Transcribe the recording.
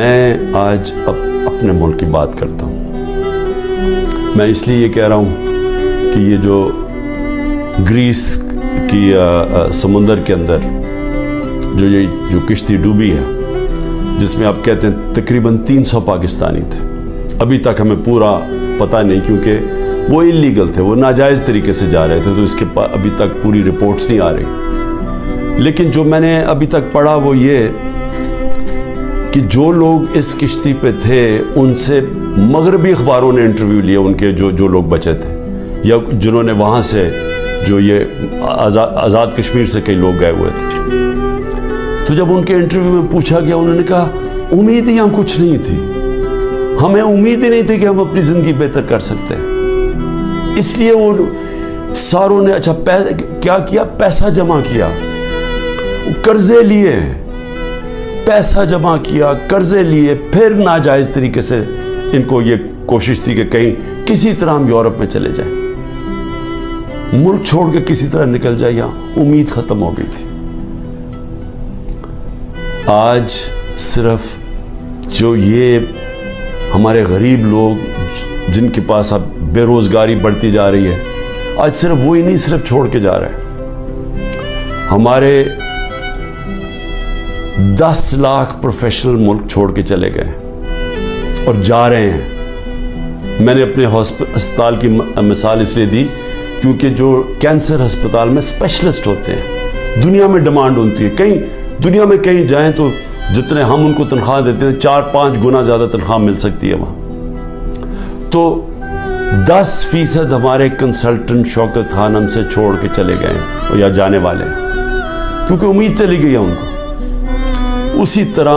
میں آج اپنے ملک کی بات کرتا ہوں. میں اس لیے یہ کہہ رہا ہوں کہ یہ جو گریس کی سمندر کے اندر جو کشتی ڈوبی ہے، جس میں آپ کہتے ہیں تقریباً 300 پاکستانی تھے. ابھی تک ہمیں پورا پتہ نہیں، کیونکہ وہ انلیگل تھے، وہ ناجائز طریقے سے جا رہے تھے، تو اس کے ابھی تک پوری رپورٹس نہیں آ رہی. لیکن جو میں نے ابھی تک پڑھا وہ یہ کہ جو لوگ اس کشتی پہ تھے ان سے مغربی اخباروں نے انٹرویو لیے، ان کے جو لوگ بچے تھے یا جنہوں نے وہاں سے جو یہ آزاد کشمیر سے کئی لوگ گئے ہوئے تھے. تو جب ان کے انٹرویو میں پوچھا گیا، انہوں نے کہا امید ہی ہم کچھ نہیں تھی، ہمیں امید ہی نہیں تھی کہ ہم اپنی زندگی بہتر کر سکتے ہیں. اس لیے وہ ساروں نے کیا کیا، پیسہ جمع کیا، قرضے لیے، پیسہ جمع کیا، قرضے لیے، پھر ناجائز طریقے سے ان کو یہ کوشش تھی کہ کہیں کسی طرح ہم یورپ میں چلے جائیں، ملک چھوڑ کے کسی طرح نکل جائے. یہاں امید ختم ہو گئی تھی. آج صرف جو یہ ہمارے غریب لوگ جن کے پاس اب بے روزگاری بڑھتی جا رہی ہے، آج صرف وہی نہیں، صرف چھوڑ کے جا رہے ہیں. ہمارے 10 لاکھ پروفیشنل ملک چھوڑ کے چلے گئے اور جا رہے ہیں. میں نے اپنے ہسپتال کی مثال اس لیے دی کیونکہ جو کینسر ہسپتال میں اسپیشلسٹ ہوتے ہیں، دنیا میں ڈیمانڈ ہوتی ہے. کہیں دنیا میں کہیں جائیں تو جتنے ہم ان کو تنخواہ دیتے ہیں 4-5 گنا زیادہ تنخواہ مل سکتی ہے وہاں. تو 10% ہمارے کنسلٹنٹ شوکت خان ہم سے چھوڑ کے چلے گئے ہیں یا جانے والے ہیں، کیونکہ امید چلی گئی ہے ان کو. اسی طرح